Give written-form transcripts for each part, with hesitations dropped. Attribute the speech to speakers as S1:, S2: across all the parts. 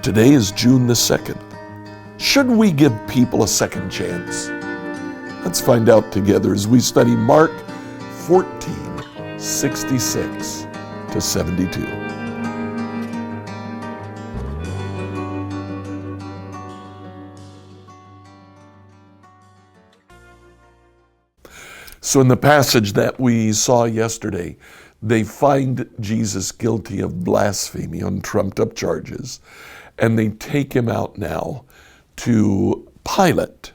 S1: Today is June the 2nd. Should we give people a second chance? Let's find out together as we study Mark 14:66 to 72. So in the passage that we saw yesterday, they find Jesus guilty of blasphemy on trumped-up charges, and they take him out now to Pilate,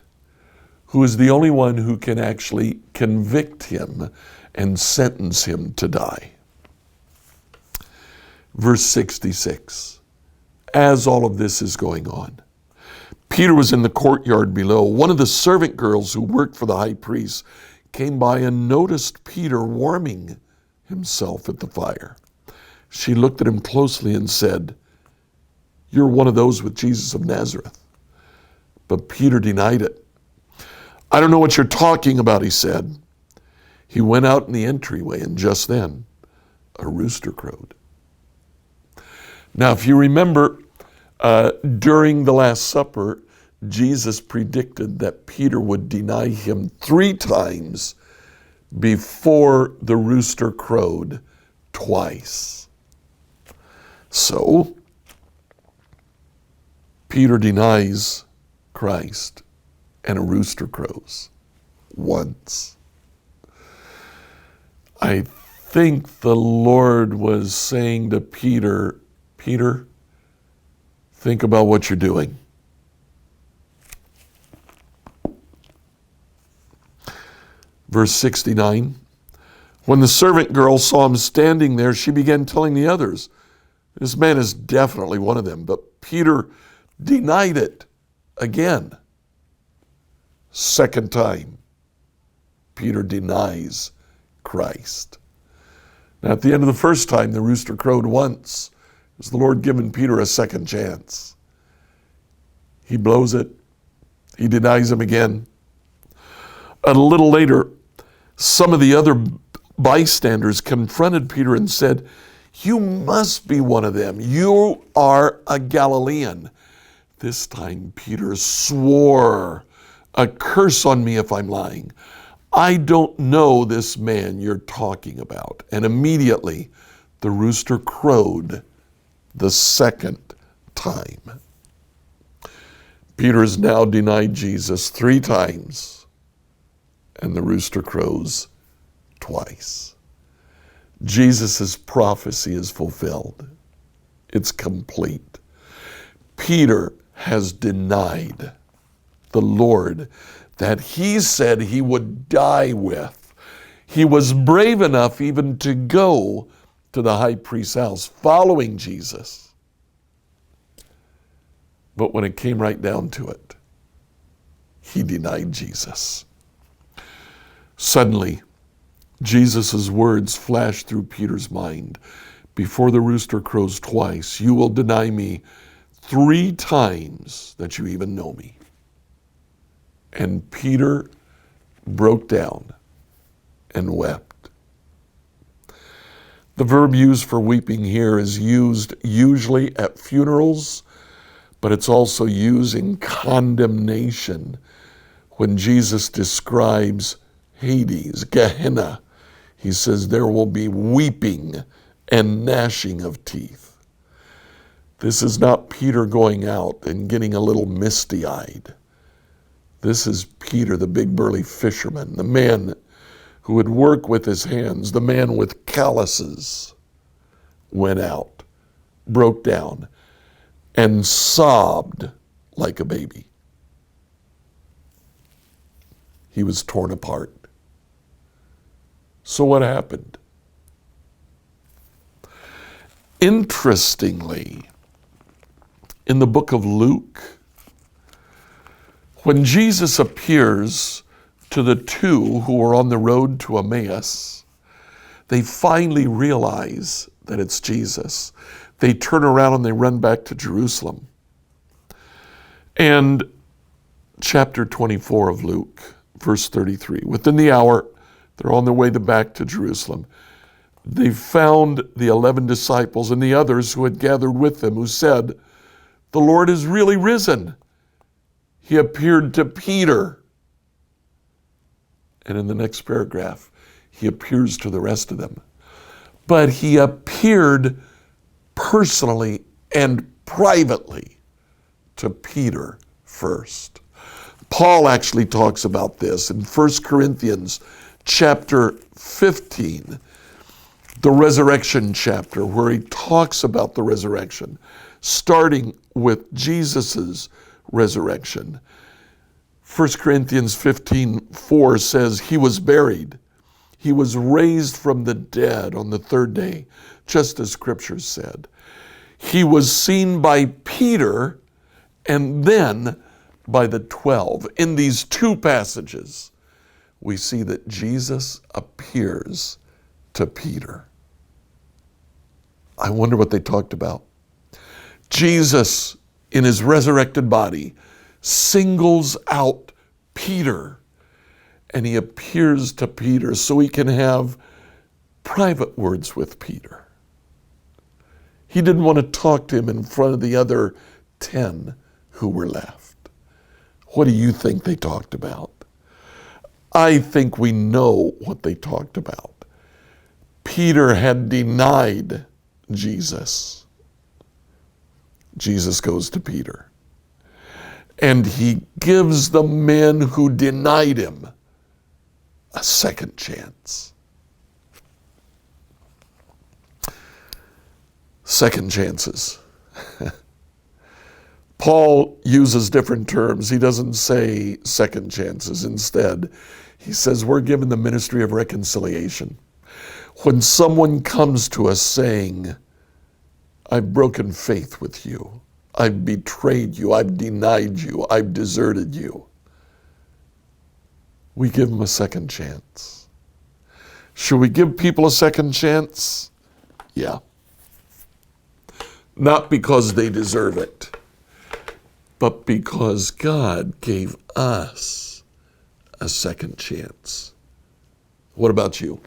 S1: who is the only one who can actually convict him and sentence him to die. Verse 66, as all of this is going on, Peter was in the courtyard below. One of the servant girls who worked for the high priest came by and noticed Peter warming himself at the fire. She looked at him closely and said, "You're one of those with Jesus of Nazareth." But Peter denied it. "I don't know what you're talking about," he said. He went out in the entryway, and just then, a rooster crowed. Now, if you remember, during the Last Supper, Jesus predicted that Peter would deny him 3 times before the rooster crowed twice. So, Peter denies Christ, and a rooster crows once. I think the Lord was saying to Peter, "Peter, think about what you're doing." Verse 69, when the servant girl saw him standing there, she began telling the others, "This man is definitely one of them." But Peter denied it again. Second time, Peter denies Christ. Now, at the end of the first time, the rooster crowed once. Is the Lord giving Peter a second chance? He blows it. He denies him again. A little later, some of the other bystanders confronted Peter and said, "You must be one of them. You are a Galilean." This time Peter swore, "A curse on me if I'm lying. I don't know this man you're talking about." And immediately the rooster crowed the second time. Peter has now denied Jesus 3 times, and the rooster crows twice. Jesus' prophecy is fulfilled. It's complete. Peter has denied the Lord that he said he would die with. He was brave enough even to go to the high priest's house following Jesus. But when it came right down to it, he denied Jesus. Suddenly, Jesus' words flashed through Peter's mind. "Before the rooster crows twice, you will deny me 3 times that you even know me." And Peter broke down and wept. The verb used for weeping here is used usually at funerals, but it's also used in condemnation when Jesus describes Hades, Gehenna. He says there will be weeping and gnashing of teeth. This is not Peter going out and getting a little misty-eyed. This is Peter, the big burly fisherman, the man who would work with his hands, the man with calluses, went out, broke down, and sobbed like a baby. He was torn apart. So what happened? Interestingly, in the book of Luke, when Jesus appears to the 2 who are on the road to Emmaus, they finally realize that it's Jesus. They turn around and they run back to Jerusalem. And chapter 24 of Luke, verse 33, within the hour, They're on their way back to Jerusalem. They found the 11 disciples and the others who had gathered with them, who said, "The Lord is really risen. He appeared to Peter." And in the next paragraph, he appears to the rest of them. But he appeared personally and privately to Peter first. Paul actually talks about this in 1 Corinthians chapter 15, the resurrection chapter, where he talks about the resurrection, starting with Jesus's resurrection. 1 Corinthians 15:4 says, "He was buried. He was raised from the dead on the third day, just as Scripture said. He was seen by Peter and then by the 12. In these two passages, we see that Jesus appears to Peter. I wonder what they talked about. Jesus, in his resurrected body, singles out Peter, and he appears to Peter so he can have private words with Peter. He didn't want to talk to him in front of the other 10 who were left. What do you think they talked about? I think we know what they talked about. Peter had denied Jesus. Jesus goes to Peter, and he gives the men who denied him a second chance. Second chances. Paul uses different terms. He doesn't say second chances. Instead, he says we're given the ministry of reconciliation. When someone comes to us saying, "I've broken faith with you, I've betrayed you, I've denied you, I've deserted you," we give them a second chance. Should we give people a second chance? Yeah. Not because they deserve it, but because God gave us a second chance. What about you?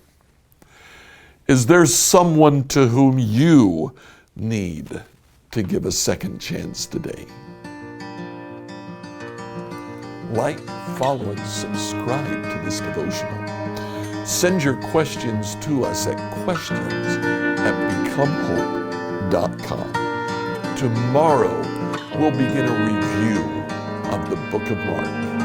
S1: Is there someone to whom you need to give a second chance today? Like, follow, and subscribe to this devotional. Send your questions to us at questions@becomehope.com. Tomorrow, we'll begin a review of the book of Mark.